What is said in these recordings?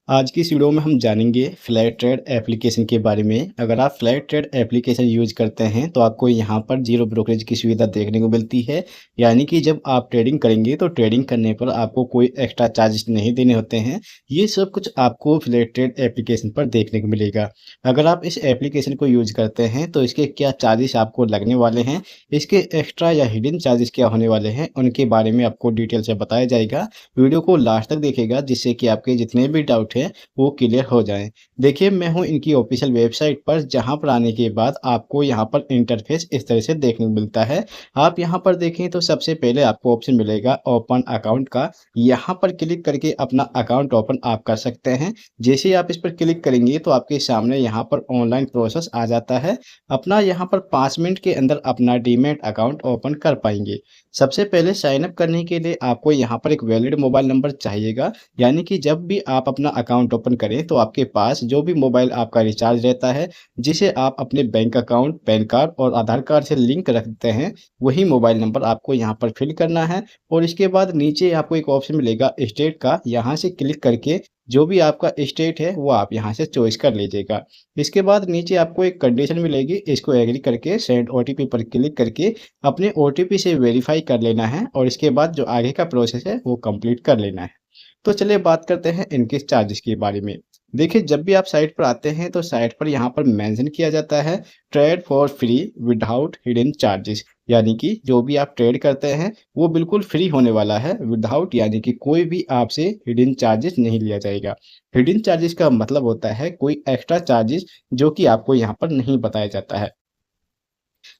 आज की इस वीडियो में हम जानेंगे फ्लैट ट्रेड एप्लीकेशन के बारे में। अगर आप फ्लैट ट्रेड एप्लीकेशन यूज करते हैं तो आपको यहाँ पर जीरो ब्रोकरेज की सुविधा देखने को मिलती है। यानी कि जब आप ट्रेडिंग करेंगे तो ट्रेडिंग करने पर आपको कोई एक्स्ट्रा चार्जेस नहीं देने होते हैं। ये सब कुछ आपको फ्लैट ट्रेड एप्लीकेशन पर देखने को मिलेगा। अगर आप इस एप्लीकेशन को यूज करते हैं तो इसके क्या चार्जेस आपको लगने वाले हैं, इसके एक्स्ट्रा या हिडन चार्जेस क्या होने वाले हैं, उनके बारे में आपको डिटेल से बताया जाएगा। वीडियो को लास्ट तक देखिएगा जिससे कि आपके जितने भी डाउट है वो क्लियर हो जाएँ। देखिए मैं हूँ इनकी ऑफ़िशियल वेबसाइट पर, जहाँ पर आने के बाद आपको यहाँ पर इंटरफ़ेस इस तरह से देखने को मिलता है। आप यहाँ पर देखें तो सबसे पहले आपको ऑप्शन मिलेगा ओपन अकाउंट का। यहाँ पर क्लिक करके अपना अकाउंट ओपन आप कर सकते हैं। जैसे ही आप इस पर क्लिक करेंगे तो आपके सामने यहाँ पर ऑनलाइन प्रोसेस आ जाता है। अपना यहाँ पर 5 मिनट के अंदर अपना डीमैट अकाउंट ओपन कर पाएँगे। सबसे पहले साइन अप करने के लिए आपको यहाँ पर एक वैलिड मोबाइल नंबर चाहिएगा। यानी कि जब भी आप अपना अकाउंट ओपन करें तो आपके पास जो भी मोबाइल आपका रिचार्ज रहता है, जिसे आप अपने बैंक अकाउंट, पैन कार्ड और आधार कार्ड से लिंक रखते हैं, वही मोबाइल नंबर आपको यहाँ पर फिल करना है। और इसके बाद नीचे आपको एक ऑप्शन मिलेगा स्टेट का, यहाँ से क्लिक करके जो भी आपका स्टेट है वो आप यहाँ से चॉइस कर लीजिएगा। इसके बाद नीचे आपको एक कंडीशन मिलेगी, इसको एग्री करके सेंड ओटीपी पर क्लिक करके अपने ओटीपी से वेरीफाई कर लेना है और इसके बाद जो आगे का प्रोसेस है वो कंप्लीट कर लेना है। तो चलिए बात करते हैं इनके चार्जेस के बारे में। देखिए जब भी आप साइट पर आते हैं तो साइट पर यहाँ पर मेंशन किया जाता है trade for free without hidden charges. यानी कि जो भी आप ट्रेड करते हैं वो बिल्कुल फ्री होने वाला है, विदाउट यानी कि कोई भी आपसे हिडन चार्जेस नहीं लिया जाएगा। हिडन चार्जेस का मतलब होता है कोई एक्स्ट्रा चार्जेस जो कि आपको यहाँ पर नहीं बताया जाता है।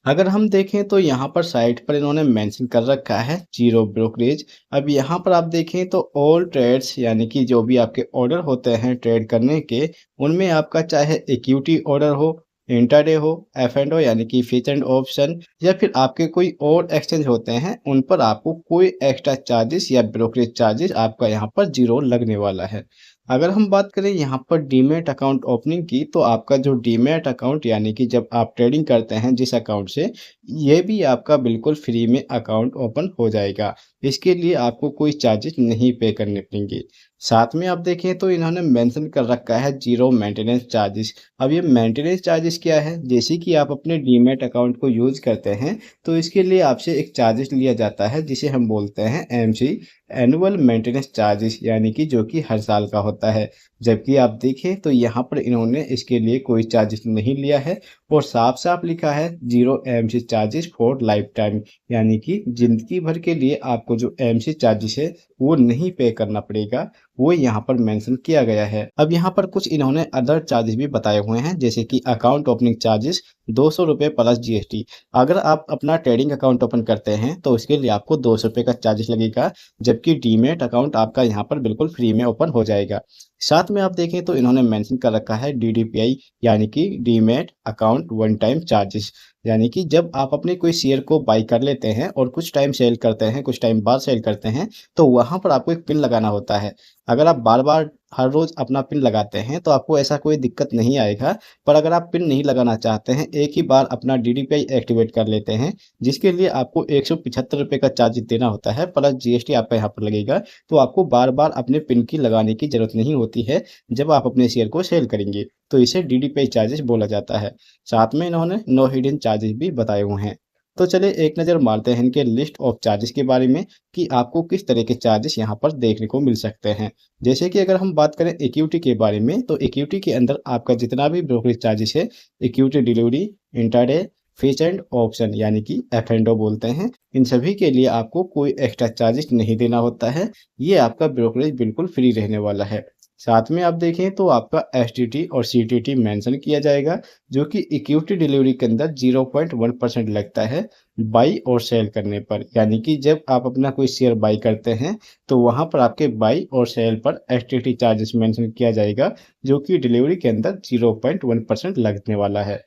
अगर हम देखें तो यहाँ पर साइट पर इन्होंने मेंशन कर रखा है जीरो ब्रोकरेज। अब यहाँ पर आप देखें तो ऑल ट्रेड्स यानी कि जो भी आपके ऑर्डर होते हैं ट्रेड करने के, उनमें आपका चाहे इक्विटी ऑर्डर हो, इंट्राडे हो, एफ एंड ओ यानी कि फ्यूचर एंड ऑप्शन, या फिर आपके कोई और एक्सचेंज होते हैं, उन पर आपको कोई एक्स्ट्रा चार्जेस या ब्रोकरेज चार्जेस आपका यहाँ पर जीरो लगने वाला है। अगर हम बात करें यहाँ पर डीमैट अकाउंट ओपनिंग की, तो आपका जो डीमैट अकाउंट यानी कि जब आप ट्रेडिंग करते हैं जिस अकाउंट से, ये भी आपका बिल्कुल फ्री में अकाउंट ओपन हो जाएगा। इसके लिए आपको कोई चार्जेस नहीं पे करने पड़ेंगे। साथ में आप देखें तो इन्होंने मेंशन कर रखा है जीरो मेंटेनेंस चार्जेस। अब ये मेंटेनेंस चार्जेस क्या है? जैसे कि आप अपने डीमैट अकाउंट को यूज करते हैं तो इसके लिए आपसे एक चार्जेस लिया जाता है जिसे हम बोलते हैं एमसी, एनुअल मेंटेनेंस चार्जेस, यानी कि जो कि हर साल का होता है। जबकि आप देखें तो यहाँ पर इन्होंने इसके लिए कोई चार्जेस नहीं लिया है और साफ साफ लिखा है zero MC charges for life time. यानी कि जिंदगी भर के लिए आपको जो एमसी चार्जेस है वो नहीं पे करना पड़ेगा, वो यहाँ पर मेंशन किया गया है। अब यहाँ पर कुछ इन्होंने अदर चार्जेस भी बताए हुए हैं, जैसे कि अकाउंट ओपनिंग चार्जेस 200 रुपये प्लस जीएसटी। अगर आप अपना ट्रेडिंग अकाउंट ओपन करते हैं तो उसके लिए आपको 200 रुपये का चार्जेस लगेगा, जबकि डीमैट अकाउंट आपका यहाँ पर बिल्कुल फ्री में ओपन हो जाएगा। साथ में आप देखें तो इन्होंने मेंशन कर रखा है डीडीपीआई, यानी कि demat account one time charges. यानी कि जब आप अपने कोई शेयर को बाई कर लेते हैं और कुछ टाइम सेल करते हैं, कुछ टाइम बाद सेल करते हैं, तो वहाँ पर आपको एक पिन लगाना होता है। अगर आप बार बार हर रोज अपना पिन लगाते हैं तो आपको ऐसा कोई दिक्कत नहीं आएगा। पर अगर आप पिन नहीं लगाना चाहते हैं, एक ही बार अपना डीडीपीआई एक्टिवेट कर लेते हैं, जिसके लिए आपको 175 रुपये का चार्ज देना होता है प्लस जीएसटी आपका यहाँ पर लगेगा, तो आपको बार बार अपने पिन की लगाने की जरूरत नहीं होती है जब आप अपने शेयर को सेल करेंगे। तो इसे डीडीपीआई चार्जेस बोला जाता है। साथ में इन्होंने नो हिडन चार्जेस भी बताए हुए हैं। तो चलिए एक नज़र मारते हैं इनके लिस्ट ऑफ चार्जेस के बारे में कि आपको किस तरह के चार्जेस यहाँ पर देखने को मिल सकते हैं। जैसे कि अगर हम बात करें इक्विटी के बारे में, तो इक्विटी के अंदर आपका जितना भी ब्रोकरेज चार्जेस है, equity delivery, intraday, fees and option यानी कि एफ एंड ओ बोलते हैं, इन सभी के लिए आपको कोई एक्स्ट्रा चार्जेस नहीं देना होता है। ये आपका ब्रोकरेज बिल्कुल फ्री रहने वाला है। साथ में आप देखें तो आपका एसटीटी और सीटीटी मेंशन किया जाएगा, जो कि इक्विटी डिलीवरी के अंदर 0.1% लगता है बाई और सेल करने पर। यानी कि जब आप अपना कोई शेयर बाई करते हैं तो वहां पर आपके बाई और सेल पर एसटीटी चार्जेस मेंशन किया जाएगा, जो कि डिलीवरी के अंदर 0.1% लगने वाला है।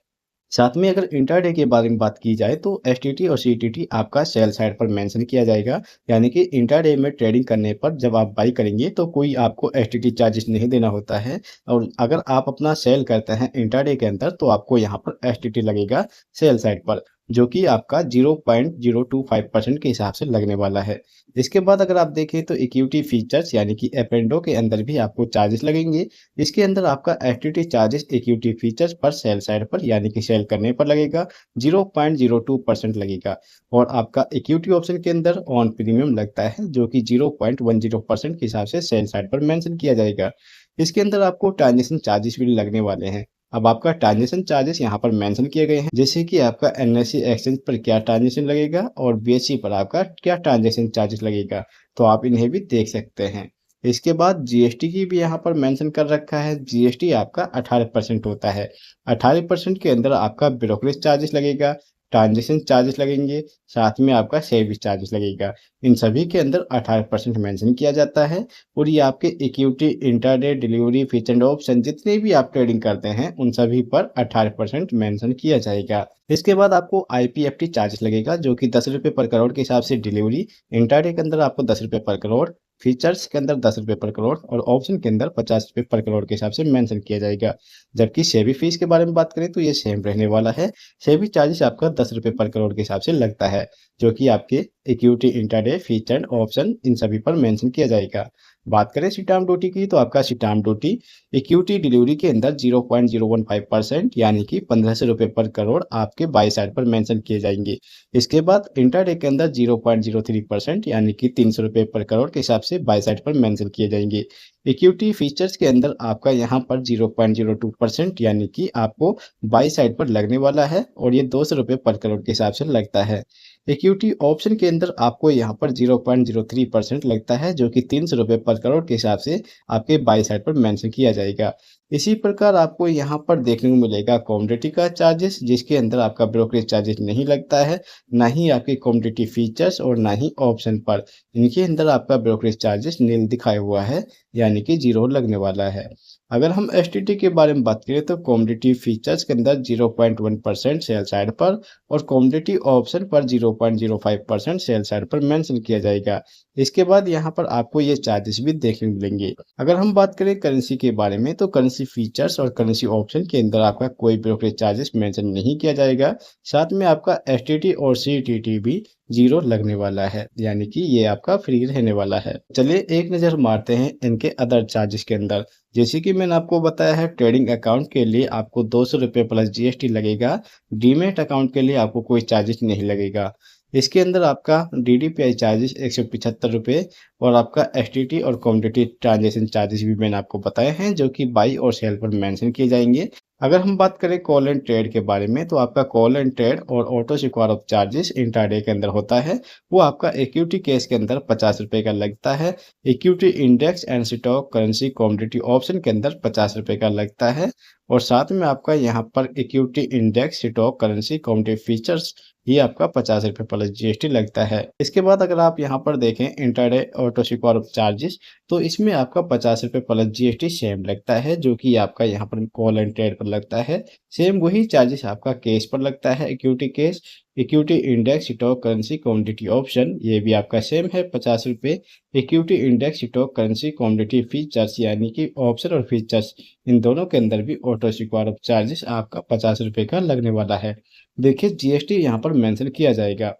साथ में अगर इंट्राडे के बारे में बात की जाए तो एसटीटी और सीटीटी आपका सेल साइड पर मेंशन किया जाएगा। यानी कि इंट्राडे में ट्रेडिंग करने पर जब आप बाई करेंगे तो कोई आपको एसटीटी चार्जेस नहीं देना होता है, और अगर आप अपना सेल करते हैं इंट्राडे के अंदर तो आपको यहाँ पर एसटीटी लगेगा सेल साइड पर। जो कि आपका 0.025% के हिसाब से लगने वाला है। इसके बाद अगर आप देखें तो इक्विटी फीचर्स यानी कि एफ&ओ के अंदर भी आपको चार्जेस लगेंगे। इसके अंदर आपका एफटीटी चार्जेस इक्विटी फीचर्स पर सेल साइड पर यानी कि सेल करने पर लगेगा 0.02% लगेगा, और आपका इक्विटी ऑप्शन के अंदर ऑन प्रीमियम लगता है जो कि 0.10% के हिसाब से सेल साइड पर मेंशन किया जाएगा। इसके अंदर आपको ट्रांजेक्शन चार्जेस भी लगने वाले हैं। अब आपका ट्रांजेक्शन चार्जेस यहाँ पर मेंशन किए गए हैं, जैसे कि आपका एनएससी एक्सचेंज पर क्या ट्रांजेक्शन लगेगा और बीएसई पर आपका क्या ट्रांजेक्शन चार्जेस लगेगा, तो आप इन्हें भी देख सकते हैं। इसके बाद जीएसटी की भी यहाँ पर मेंशन कर रखा है। जीएसटी आपका 18% होता है। 18% के अंदर आपका ब्रोकरेज चार्जेस लगेगा, ट्रांजेक्शन चार्जेस लगेंगे, साथ में आपका सर्विस चार्जेस लगेगा। इन सभी के अंदर 18% मेंशन किया जाता है, और ये आपके equity, intraday, delivery, feature and option जितने भी आप ट्रेडिंग करते हैं उन सभी पर 18% मेंशन किया जाएगा। इसके बाद आपको आईपीएफटी चार्जेस लगेगा जो कि 10 रुपये पर करोड़ के हिसाब से डिलीवरी, इंट्राडे के अंदर आपको 10 रुपये पर करोड़, फीचर्स के अंदर 10 रुपये पर करोड़ और ऑप्शन के अंदर 50 रुपये पर करोड़ के हिसाब से मेंशन किया जाएगा। जबकि सेबी फीस के बारे में बात करें तो ये सेम रहने वाला है। सेबी चार्जेस आपका 10 रुपये पर करोड़ के हिसाब से लगता है, जो कि आपके equity, intraday, feature, option in सभी पर मेंशन किया जाएगा। बात करें स्टैम्प ड्यूटी की, तो आपका स्टैम्प ड्यूटी इक्विटी डिलीवरी के अंदर 0.015% यानी कि 1500 रुपये पर करोड़ आपके बाई साइड पर मेंशन किए जाएंगे। इसके बाद इंट्राडे के अंदर 0.03% यानी कि 300 रुपये पर करोड़ के हिसाब से बाई साइड पर मेंशन किए जाएंगे। इक्विटी फीचर्स के अंदर आपका यहाँ पर 0.02% यानी कि आपको बाई साइड पर लगने वाला है, और ये 200 रुपये पर करोड़ के हिसाब से लगता है। इक्विटी ऑप्शन के अंदर आपको यहाँ पर 0.03% लगता है, जो कि 300 रुपये पर करोड़ के हिसाब से आपके बाई साइड पर मेंशन किया जाएगा। इसी प्रकार आपको यहाँ पर देखने को मिलेगा कमोडिटी का चार्जेस, जिसके अंदर आपका ब्रोकरेज चार्जेस नहीं लगता है, ना ही आपके कमोडिटी फीचर्स और ना ही ऑप्शन पर। इनके अंदर आपका ब्रोकरेज चार्जेस नील दिखाया हुआ है, यानी कि 0 लगने वाला है। अगर हम एसटीटी के बारे में बात करें तो कमोडिटी फीचर्स के अंदर 0.1% सेल साइड पर और कमोडिटी ऑप्शन पर 0.05% सेल साइड पर मेंशन किया जाएगा। इसके बाद यहाँ पर आपको ये चार्जेस भी देखने को मिलेंगे। अगर हम बात करें करेंसी के बारे में तो करेंसी फीचर्स और करेंसी ऑप्शन के अंदर आपका कोई ब्रोकरेज चार्जेस मेंशन नहीं किया जाएगा। साथ में आपका एसटीटी और सीटीटी भी 0 लगने वाला है, यानी कि ये आपका फ्री रहने वाला है। चलिए एक नज़र मारते हैं इनके अदर चार्जेस के अंदर। जैसे कि मैंने आपको बताया है, ट्रेडिंग अकाउंट के लिए आपको 200 रुपये प्लस जीएसटी लगेगा। डीमेट अकाउंट के लिए आपको कोई चार्जेस नहीं लगेगा। इसके अंदर आपका डीडीपीआई चार्जेस 175 रुपये, और आपका एसटीटी और कमोडिटी ट्रांजेक्शन चार्जेस भी मैंने आपको बताए हैं, जो कि बाई और सेल पर मेंशन किए जाएंगे। अगर हम बात करें कॉल एंड ट्रेड के बारे में तो आपका कॉल एंड ट्रेड और auto secure of charges intraday के अंदर होता है। वो आपका इक्विटी केस के अंदर 50 रुपये का लगता है। Equity index and stock currency commodity option के अंदर 50 रुपये का लगता है, और साथ में आपका यहाँ पर equity index stock currency commodity features ये आपका 50 रुपये प्लस जीएसटी लगता है। इसके बाद अगर आप यहाँ पर देखें intraday auto secure of charges, तो इसमें आपका 50 रुपये प्लस जीएसटी सेम लगता है, जो कि आपका यहाँ पर कॉल एंड ट्रेड पर लगता है। सेम वही चार्जेस आपका केस पर लगता है, equity case, equity index stock currency commodity option ये भी आपका सेम है 50 रुपये। Equity index stock currency commodity features यानी कि ऑप्शन और फीचर्स इन दोनों के अंदर भी ऑटो सिक्योर ऑफ चार्जेस आपका 50 रुपये का लगने वाला है। देखिए जीएसटी यहाँ पर मेंशन किया जाएगा।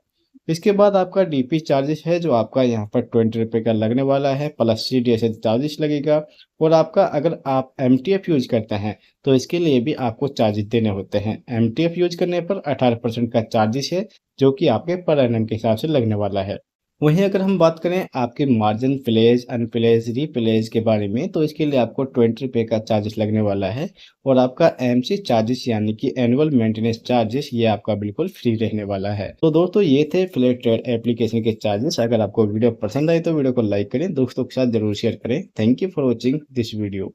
इसके बाद आपका डीपी चार्जेस है जो आपका यहाँ पर 20 रुपये का लगने वाला है, प्लस सीडीएसएच चार्जेस लगेगा। और आपका अगर आप एमटीएफ यूज करते हैं तो इसके लिए भी आपको चार्जेस देने होते हैं। एमटीएफ यूज करने पर 18% का चार्जेस है, जो कि आपके पर एनम के हिसाब से लगने वाला है। वहीं अगर हम बात करें आपके मार्जिन प्लेज, अनप्लेज, रीप्लेज के बारे में तो इसके लिए आपको 20 रुपये का चार्जेस लगने वाला है, और आपका एमसी चार्जेस यानी कि एनुअल मेंटेनेंस चार्जेस ये आपका बिल्कुल फ्री रहने वाला है। तो दोस्तों ये थे फ्लैट ट्रेड एप्लीकेशन के चार्जेस। अगर आपको वीडियो पसंद आए तो वीडियो को लाइक करें, दोस्तों के साथ जरूर शेयर करें। Thank you for watching this video.